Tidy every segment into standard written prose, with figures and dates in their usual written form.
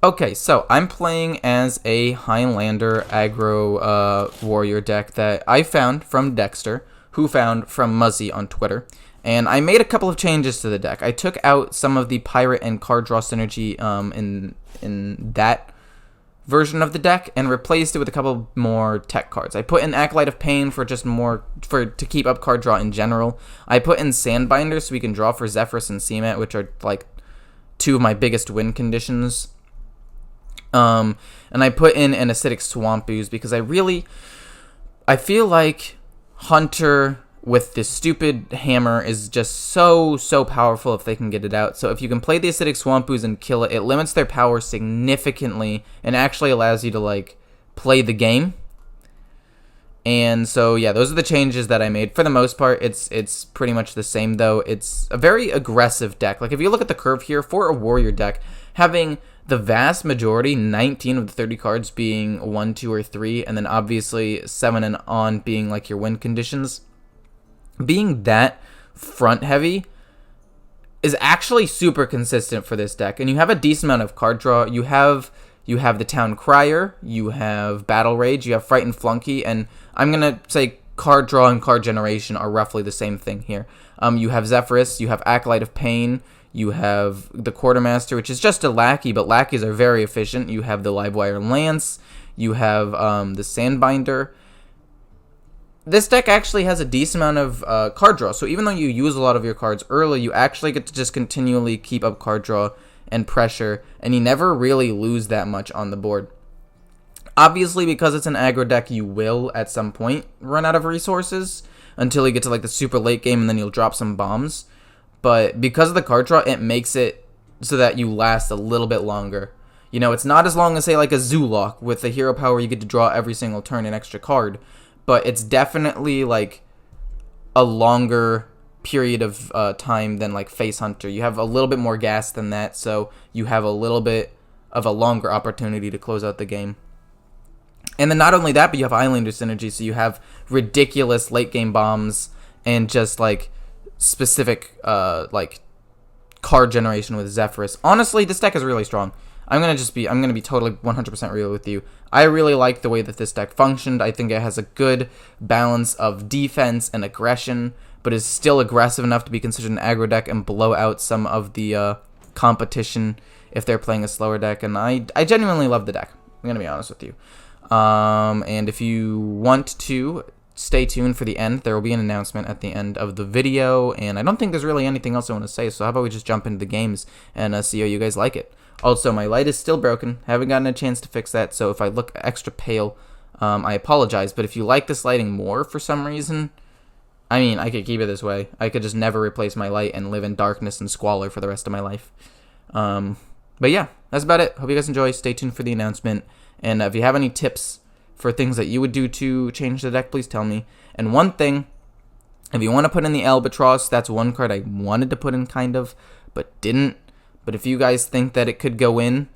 Okay, so I'm playing as a Highlander aggro warrior deck that I found from Dexter, who found from Muzzy on Twitter. And I made a couple of changes to the deck. I took out some of the pirate and card draw synergy in that version of the deck and replaced it with a couple more tech cards. I put in Acolyte of Pain for just more to keep up card draw in general. I put in Sandbinder so we can draw for Zephyrus and Seamat, which are like two of my biggest win conditions. And I put in an Acidic Swamp Ooze because I feel like Hunter with this stupid hammer is just so powerful if they can get it out. So if you can play the Acidic Swamp Ooze and kill it, it limits their power significantly and actually allows you to like play the game. And so yeah, those are the changes that I made. For the most part, it's pretty much the same though. It's a very aggressive deck. Like if you look at the curve here for a warrior deck, having the vast majority, 19 of the 30 cards being 1, 2, or 3, and then obviously 7 and on being like your win conditions, being that front heavy is actually super consistent for this deck. And you have a decent amount of card draw. You have the Town Crier, you have Battle Rage, you have Frightened Flunky, and I'm going to say card draw and card generation are roughly the same thing here. You have Zephyrus, you have Acolyte of Pain, you have the Quartermaster, which is just a lackey, but lackeys are very efficient. You have the Livewire Lance, you have the Sandbinder. This deck actually has a decent amount of card draw, so even though you use a lot of your cards early, you actually get to just continually keep up card draw and pressure, and you never really lose that much on the board. Obviously, because it's an aggro deck, you will at some point run out of resources until you get to like the super late game, and then you'll drop some bombs. But because of the card draw, it makes it so that you last a little bit longer. You know, it's not as long as, say, like a Zoolock with the hero power you get to draw every single turn an extra card. But it's definitely, like, a longer period of time than, like, Face Hunter. You have a little bit more gas than that, so you have a little bit of a longer opportunity to close out the game. And then not only that, but you have Highlander synergy, so you have ridiculous late-game bombs and just, like, specific like card generation with Zephyrus. Honestly, this deck is really strong. I'm gonna be totally 100% real with you. I really like the way that this deck functioned. I think it has a good balance of defense and aggression, but is still aggressive enough to be considered an aggro deck and blow out some of the competition if they're playing a slower deck. And I genuinely love the deck. I'm gonna be honest with you. And if you want to stay tuned for the end. There will be an announcement at the end of the video, and I don't think there's really anything else I want to say, so how about we just jump into the games and see how you guys like it. Also, my light is still broken. Haven't gotten a chance to fix that, so if I look extra pale, I apologize. But if you like this lighting more for some reason, I mean, I could keep it this way. I could just never replace my light and live in darkness and squalor for the rest of my life. But yeah, that's about it. Hope you guys enjoy. Stay tuned for the announcement, and if you have any tips for things that you would do to change the deck, please tell me. And one thing, if you want to put in the Albatross, that's one card I wanted to put in kind of, but didn't. But if you guys think that it could go in,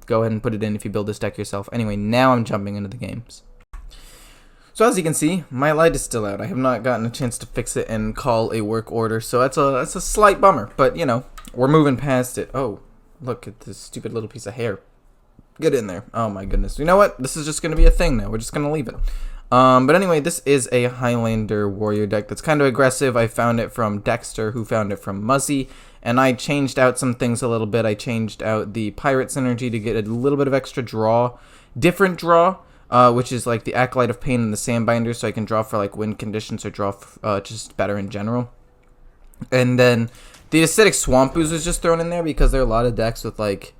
go ahead and put it in if you build this deck yourself. Anyway, now I'm jumping into the games. So as you can see, my light is still out. I have not gotten a chance to fix it and call a work order, so that's a slight bummer. But, you know, we're moving past it. Oh, look at this stupid little piece of hair. Get in there. Oh my goodness. You know what? This is just going to be a thing now. We're just going to leave it. But anyway, this is a Highlander Warrior deck that's kind of aggressive. I found it from Dexter, who found it from Muzzy. And I changed out some things a little bit. I changed out the Pirate synergy to get a little bit of extra draw. Different draw, which is like the Acolyte of Pain and the Sandbinder, so I can draw for like win conditions or draw just better in general. And then the Acidic Swamp Ooze was just thrown in there because there are a lot of decks with like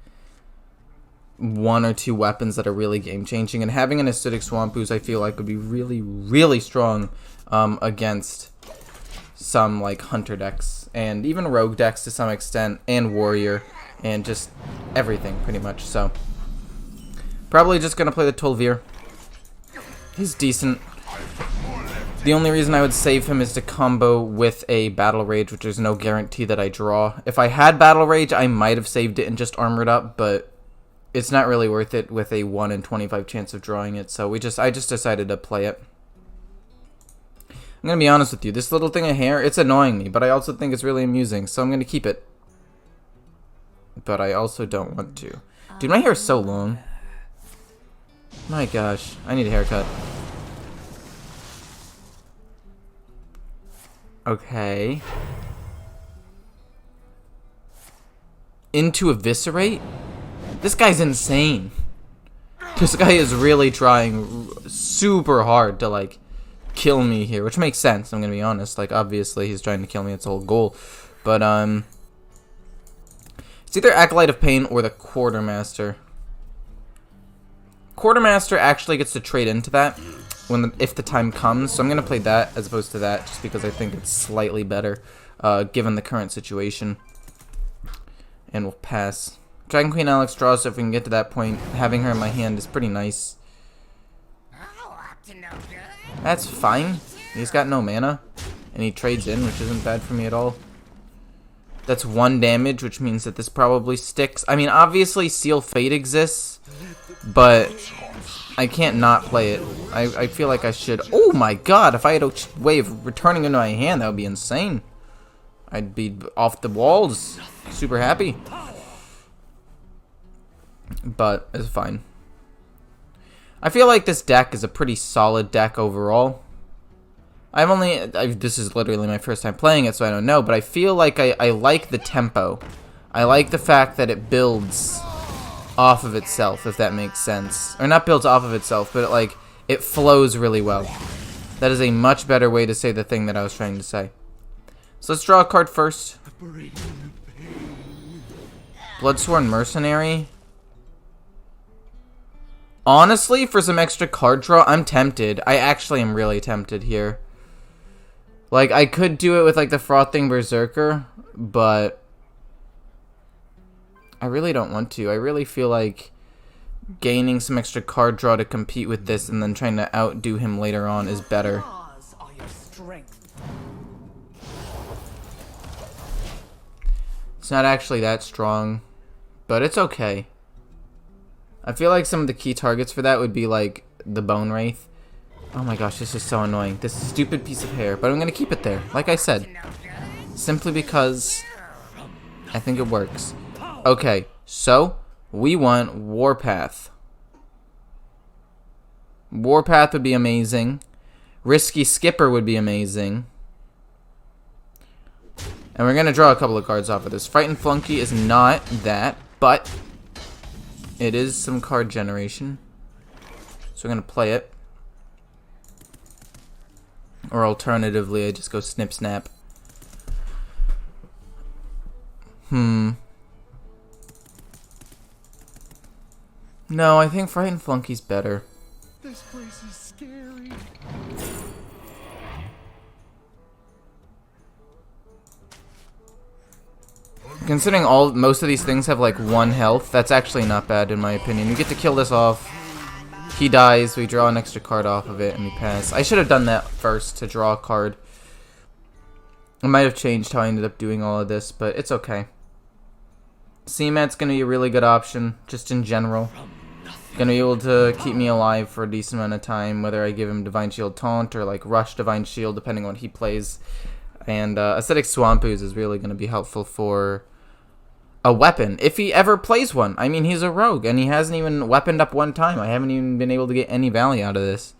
1 or 2 weapons that are really game-changing, and having an Acidic Swamp Ooze I feel like would be really strong against some like Hunter decks, and even Rogue decks to some extent, and Warrior, and just everything pretty much. So probably just gonna play the Tol'vir. He's decent. The only reason I would save him is to combo with a Battle Rage, which there's no guarantee that I draw. If I had Battle Rage, I might have saved it and just armored up, but it's not really worth it with a 1 in 25 chance of drawing it, so I just decided to play it. I'm going to be honest with you, this little thing of hair, it's annoying me, but I also think it's really amusing, so I'm going to keep it. But I also don't want to. Dude, my hair is so long. My gosh, I need a haircut. Okay. Into Eviscerate? This guy's insane. This guy is really trying super hard to, like, kill me here, which makes sense, I'm gonna be honest. Like, obviously, he's trying to kill me, it's the whole goal. But, it's either Acolyte of Pain or the Quartermaster. Quartermaster actually gets to trade into that if the time comes, so I'm gonna play that as opposed to that, just because I think it's slightly better, given the current situation. And we'll pass. Dragon Queen Alex draws, so if we can get to that point, having her in my hand is pretty nice. That's fine. He's got no mana, and he trades in, which isn't bad for me at all. That's 1 damage, which means that this probably sticks. I mean, obviously, Seal Fate exists, but I can't not play it. I feel like I should. Oh my god, if I had a way of returning into my hand, that would be insane. I'd be off the walls. Super happy. But it's fine. I feel like this deck is a pretty solid deck overall. This is literally my first time playing it, so I don't know, but I feel like I like the tempo. I like the fact that it builds off of itself, if that makes sense. Or not builds off of itself, but it flows really well. That is a much better way to say the thing that I was trying to say. So let's draw a card first. Bloodsworn Mercenary. Honestly, for some extra card draw, I'm tempted. I actually am really tempted here. Like, I could do it with, like, the Frothing Berserker, but I really don't want to. I really feel like gaining some extra card draw to compete with this and then trying to outdo him later on is better. It's not actually that strong, but it's okay. I feel like some of the key targets for that would be, like, the Bone Wraith. Oh my gosh, this is so annoying. This stupid piece of hair, but I'm going to keep it there, like I said. Simply because I think it works. Okay, so we want Warpath. Warpath would be amazing. Risky Skipper would be amazing. And we're going to draw a couple of cards off of this. Frightened Flunky is not that, but it is some card generation. So we're going to play it. Or alternatively, I just go Snip Snap. No, I think Frightened Flunky's better. This place is scary. Considering most of these things have like 1 health, that's actually not bad in my opinion. We get to kill this off. He dies, we draw an extra card off of it, and we pass. I should have done that first to draw a card. I might have changed how I ended up doing all of this, but it's okay. CMAT's going to be a really good option, just in general. Going to be able to keep me alive for a decent amount of time, whether I give him Divine Shield Taunt or like Rush Divine Shield, depending on what he plays. And Acidic Swamp Ooze is really going to be helpful for a weapon, if he ever plays one. I mean, he's a rogue, and he hasn't even weaponed up 1 time. I haven't even been able to get any value out of this.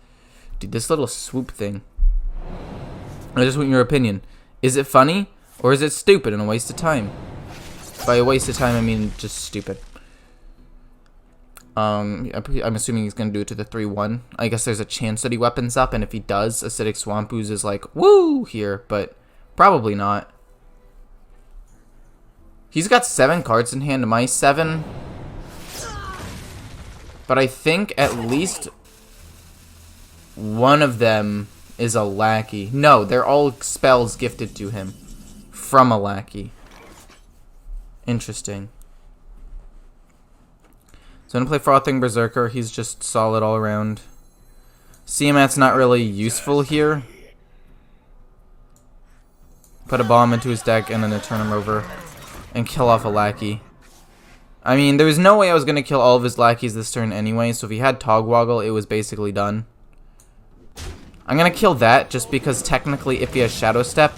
Dude, this little swoop thing. I just want your opinion. Is it funny, or is it stupid and a waste of time? By a waste of time, I mean just stupid. I'm assuming he's going to do it to the 3-1. I guess there's a chance that he weapons up, and if he does, Acidic Swamp Ooze is like, woo, here, but probably not. He's got 7 cards in hand. My 7. But I think at least one of them is a lackey. No, they're all spells gifted to him from a lackey. Interesting. So I'm going to play Frothing Berserker. He's just solid all around. CMAT's not really useful here. Put a bomb into his deck and then turn him over. And kill off a lackey. I mean, there was no way I was going to kill all of his lackeys this turn anyway, so if he had Togwaggle, it was basically done. I'm going to kill that, just because technically if he has Shadow Step,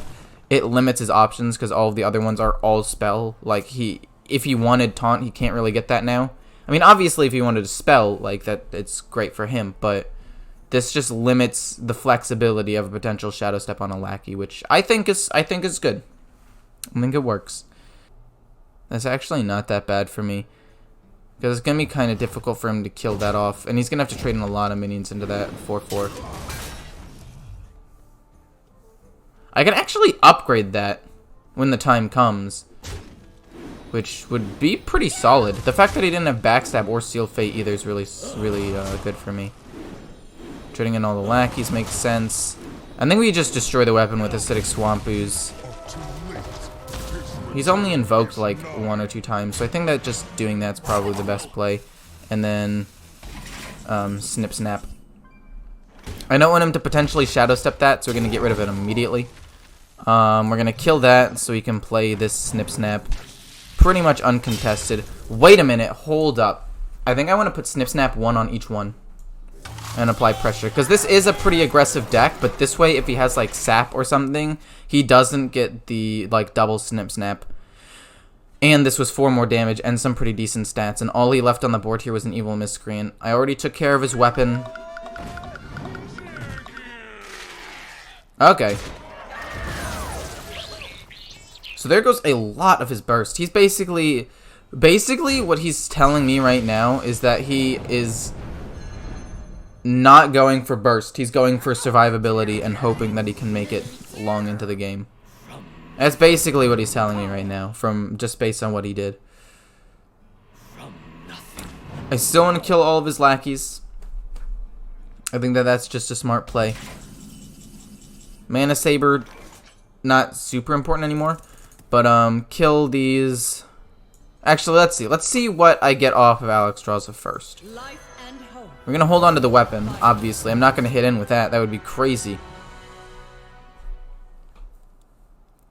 it limits his options, because all of the other ones are all spell. Like, if he wanted Taunt, he can't really get that now. I mean, obviously, if he wanted to spell like that, it's great for him, but this just limits the flexibility of a potential Shadow Step on a lackey, which I think is good. I think it works. That's actually not that bad for me, because it's gonna be kind of difficult for him to kill that off, and he's gonna have to trade in a lot of minions into that 4/4. I can actually upgrade that when the time comes, which would be pretty solid. The fact that he didn't have Backstab or Seal Fate either is really good for me. Trading in all the lackeys makes sense. I think we just destroy the weapon with Acidic Swamp Ooze. He's only invoked like 1 or 2 times, so I think that just doing that's probably the best play. And then Snip Snap. I don't want him to potentially Shadow Step that, so we're going to get rid of it immediately. We're going to kill that so we can play this Snip Snap pretty much uncontested. Wait a minute, hold up. I think I want to put Snip Snap 1 on each one and apply pressure, because this is a pretty aggressive deck, but this way if he has like Sap or something, he doesn't get the like double Snip Snap. And this was 4 more damage and some pretty decent stats, and all he left on the board here was an Evil Miscreant. I already took care of his weapon. Okay. So there goes a lot of his burst. He's basically what he's telling me right now is that he is not going for burst. He's going for survivability and hoping that he can make it long into the game. That's basically what he's telling me right now, from just based on what he did. I still want to kill all of his lackeys. I think that that's just a smart play. Mana Saber, not super important anymore, but kill these. Actually, let's see what I get off of Alexstrasza first. We're gonna hold on to the weapon, obviously. I'm not gonna hit in with that. That would be crazy.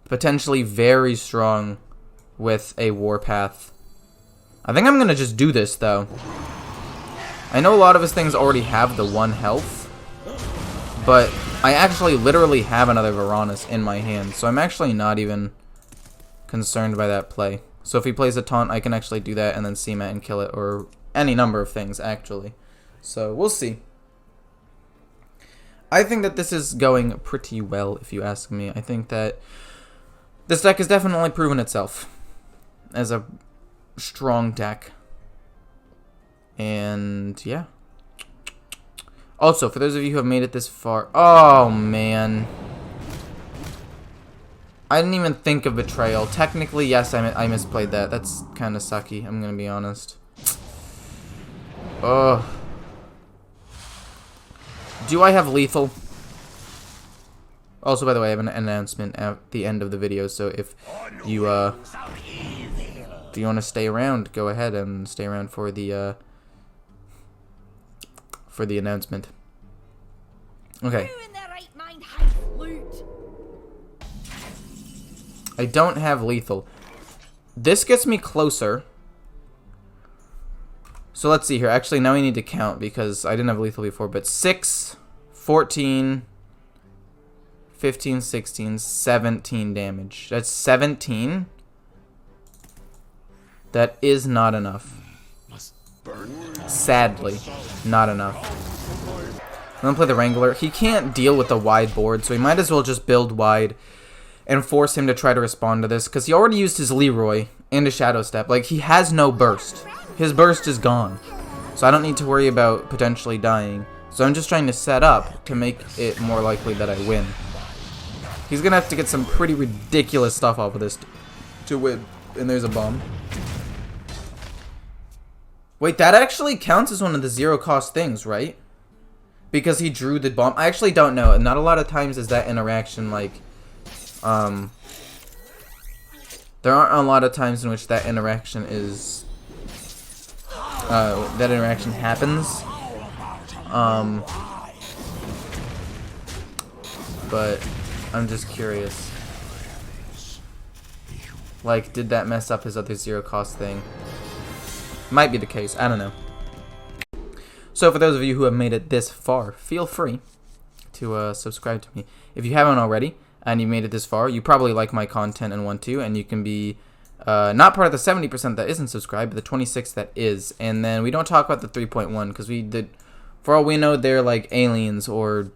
Potentially very strong with a Warpath. I think I'm gonna just do this though. I know a lot of his things already have the 1 health, but I actually literally have another Varanus in my hand, so I'm actually not even concerned by that play. So if he plays a taunt, I can actually do that and then CMAT and kill it, or any number of things actually. So we'll see. I think that this is going pretty well, if you ask me. I think that this deck has definitely proven itself as a strong deck. And yeah. Also, for those of you who have made it this far... Oh, man. I didn't even think of Betrayal. Technically, yes, I misplayed that. That's kind of sucky, I'm going to be honest. Ugh. Do I have Lethal? Also, by the way, I have an announcement at the end of the video, so if you want to stay around, go ahead and stay around for the announcement. Okay. I don't have Lethal. This gets me closer. So let's see here. Actually, now we need to count because I didn't have Lethal before, but 6, 14, 15, 16, 17 damage. That's 17. That is not enough. Sadly, not enough. I'm gonna play the Wrangler. He can't deal with the wide board, so he might as well just build wide and force him to try to respond to this, because he already used his Leroy and a Shadow Step. Like, he has no burst. His burst is gone. So I don't need to worry about potentially dying. So I'm just trying to set up to make it more likely that I win. He's gonna have to get some pretty ridiculous stuff off of this to win. And there's a bomb. Wait, that actually counts as one of the 0-cost things, right? Because he drew the bomb. I actually don't know. Not a lot of times is that interaction like... there aren't a lot of times in which that interaction is... that interaction happens. But I'm just curious. Like, did that mess up his other 0-cost thing? Might be the case. I don't know. So for those of you who have made it this far, feel free to subscribe to me. If you haven't already, and you made it this far, you probably like my content and want to, and you can be Not part of the 70% that isn't subscribed, but the 26 that is. And then we don't talk about the 3.1 because we did, for all we know, they're like aliens or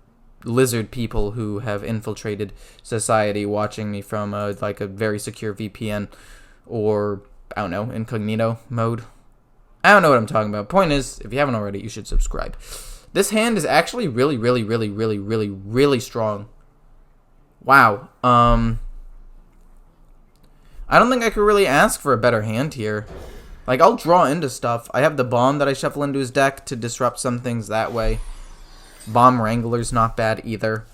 lizard people who have infiltrated society, watching me from like a very secure VPN or I don't know, incognito mode. I don't know what I'm talking about. Point is, if you haven't already, you should subscribe. This hand is actually really, really, really, really, really, really strong. Wow. I don't think I could really ask for a better hand here. Like, I'll draw into stuff. I have the Bomb that I shuffle into his deck to disrupt some things that way. Bomb Wrangler's not bad either.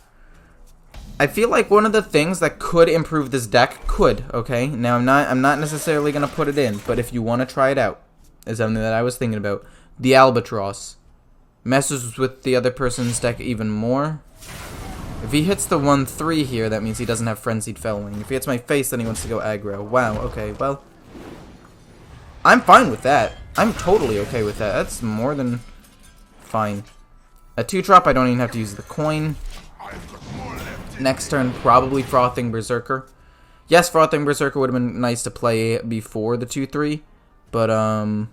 I feel like one of the things that could improve this deck could, okay? Now, I'm not necessarily going to put it in, but if you want to try it out, is something that I was thinking about. The Albatross. Messes with the other person's deck even more. If he hits the 1-3 here, that means he doesn't have Frenzied Fellwing. If he hits my face, then he wants to go aggro. Wow, okay, well. I'm fine with that. I'm totally okay with that. That's more than fine. A 2-drop, I don't even have to use the coin. Next turn, probably Frothing Berserker. Yes, Frothing Berserker would have been nice to play before the 2-3, but,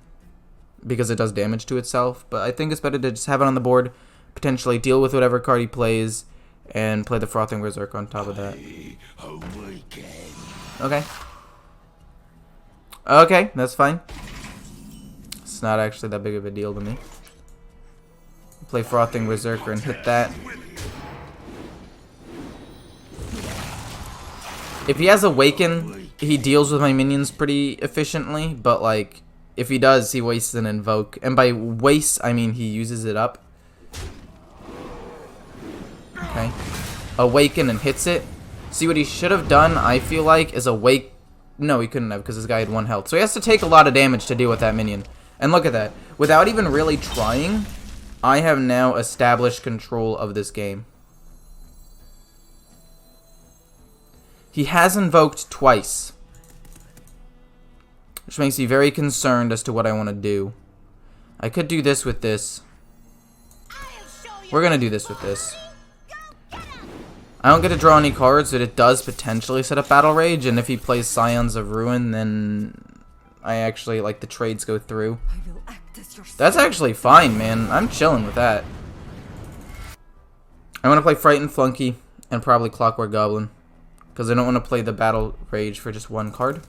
because it does damage to itself. But I think it's better to just have it on the board, potentially deal with whatever card he plays, and play the Frothing Berserker on top of that. Okay. Okay, that's fine. It's not actually that big of a deal to me. Play Frothing Berserker and hit that. If he has Awaken, he deals with my minions pretty efficiently, but like, if he does, he wastes an Invoke. And by waste, I mean he uses it up. Okay. Awaken and hits it. See, what he should have done, I feel like, is Awake. No, he couldn't have, because this guy had 1 health. So he has to take a lot of damage to deal with that minion. And look at that. Without even really trying, I have now established control of this game. He has invoked twice, which makes me very concerned as to what I want to do. I could do this with this. We're going to do this with this. I don't get to draw any cards, but it does potentially set up Battle Rage, and if he plays Scions of Ruin, then I actually, like, the trades go through. That's actually fine, man. I'm chilling with that. I want to play Frightened Flunky and probably Clockwork Goblin, because I don't want to play the Battle Rage for just 1 card.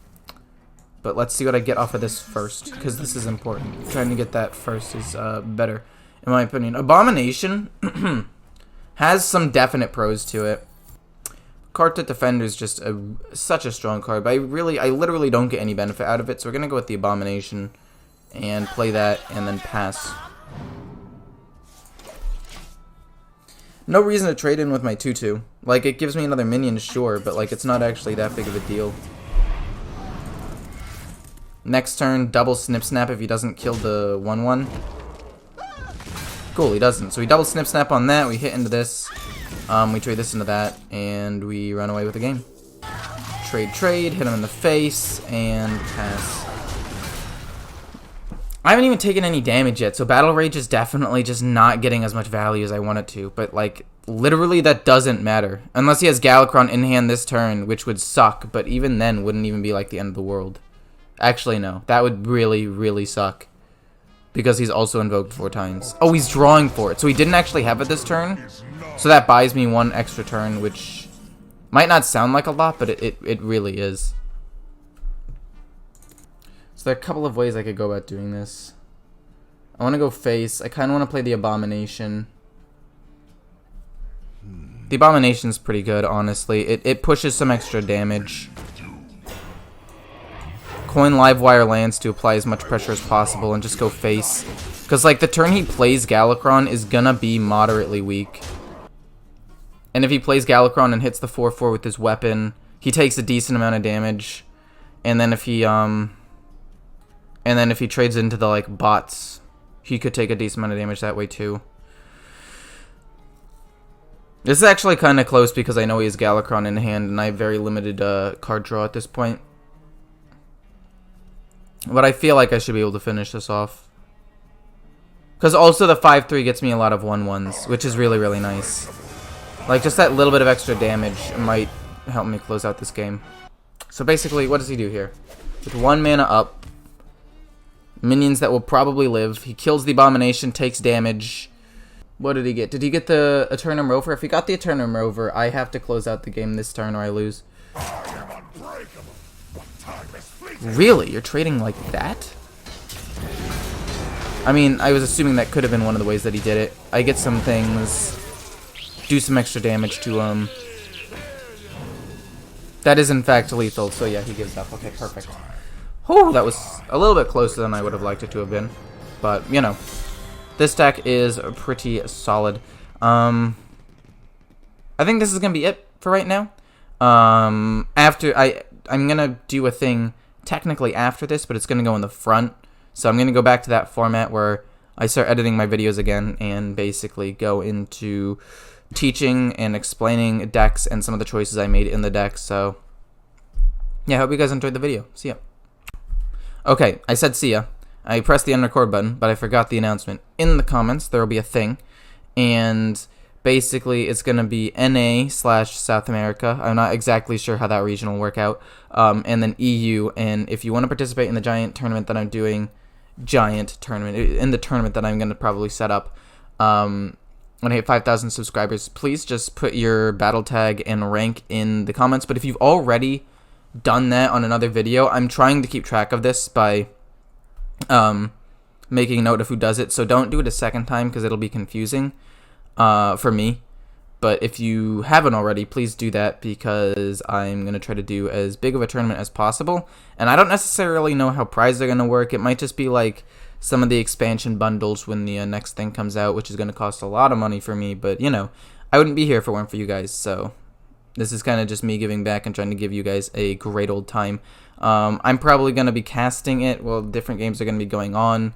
But let's see what I get off of this first, because this is important. Trying to get that first is better, in my opinion. Abomination has some definite pros to it. Kartik Defender is just such a strong card, but I literally don't get any benefit out of it, so we're going to go with the Abomination and play that and then pass. No reason to trade in with my 2-2. Like, it gives me another minion, sure, but like, it's not actually that big of a deal. Next turn, double Snip Snap if he doesn't kill the 1-1. Cool, he doesn't. So we double Snip Snap on that, we hit into this, we trade this into that, and we run away with the game. Trade, hit him in the face, and pass. I haven't even taken any damage yet, so Battle Rage is definitely just not getting as much value as I want it to, but like, literally that doesn't matter. Unless he has Galakron in hand this turn, which would suck, but even then wouldn't even be like the end of the world. Actually, no. That would really, really suck. Because he's also invoked 4 times. Oh, he's drawing for it. So he didn't actually have it this turn. So that buys me 1 extra turn, which might not sound like a lot, but it really is. So there are a couple of ways I could go about doing this. I want to go face. I kind of want to play the Abomination. The Abomination's pretty good, honestly. It pushes some extra damage. Coin Livewire lands to apply as much pressure as possible and just go face. Because, like, the turn he plays Galakron is gonna be moderately weak. And if he plays Galakron and hits the 4-4 with his weapon, he takes a decent amount of damage. And then if he, trades into the, like, bots, he could take a decent amount of damage that way, too. This is actually kind of close because I know he has Galakron in hand, and I have very limited card draw at this point. But I feel like I should be able to finish this off. Because also the 5-3 gets me a lot of 1-1s, which is really, really nice. Like, just that little bit of extra damage might help me close out this game. So basically, what does he do here? with 1 mana up. Minions that will probably live. He kills the Abomination, takes damage. What did he get? Did he get the Eternum Rover? If he got the Eternum Rover, I have to close out the game this turn or I lose. Really? You're trading like that? I mean, I was assuming that could have been one of the ways that he did it. I get some things, do some extra damage to him. That is in fact lethal, so yeah, he gives up. Okay, perfect. Whew, that was a little bit closer than I would have liked it to have been. But, you know, this deck is pretty solid. I think this is going to be it for right now. I'm going to do a thing technically after this, but it's going to go in the front. So I'm going to go back to that format where I start editing my videos again and basically go into teaching and explaining decks and some of the choices I made in the deck. So yeah, I hope you guys enjoyed the video. See ya. Okay, I said see ya. I pressed the end record button, but I forgot the announcement. In the comments, there will be a thing, and basically it's going to be NA/South America. I'm not exactly sure how that region will work out. And then EU, and if you want to participate in the giant tournament that I'm doing, in the tournament that I'm going to probably set up, when I hit 5,000 subscribers, please just put your battle tag and rank in the comments. But if you've already done that on another video, I'm trying to keep track of this by making a note of who does it. So don't do it a second time because it'll be confusing for me. But if you haven't already, please do that because I'm going to try to do as big of a tournament as possible. And I don't necessarily know how prizes are going to work. It might just be like some of the expansion bundles when the next thing comes out, which is going to cost a lot of money for me. But, you know, I wouldn't be here if it weren't for you guys. So this is kind of just me giving back and trying to give you guys a great old time. I'm probably going to be casting it. Well, different games are going to be going on.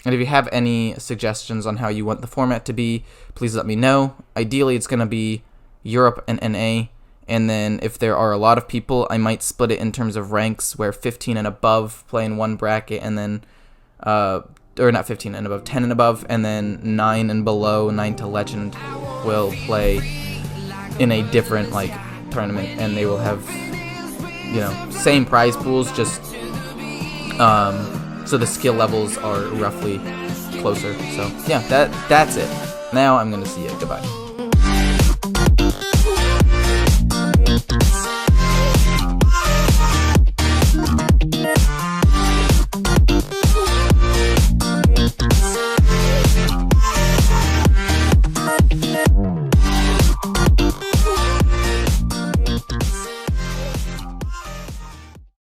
And if you have any suggestions on how you want the format to be, please let me know. Ideally, it's going to be Europe and NA. And then if there are a lot of people, I might split it in terms of ranks where 15 and above play in one bracket, and then, or not 15 and above, 10 and above, and then 9 and below, 9 to Legend, will play in a different, like, tournament. And they will have, you know, same prize pools, just, so the skill levels are roughly closer. So yeah, that's it. Now I'm gonna see you. Goodbye.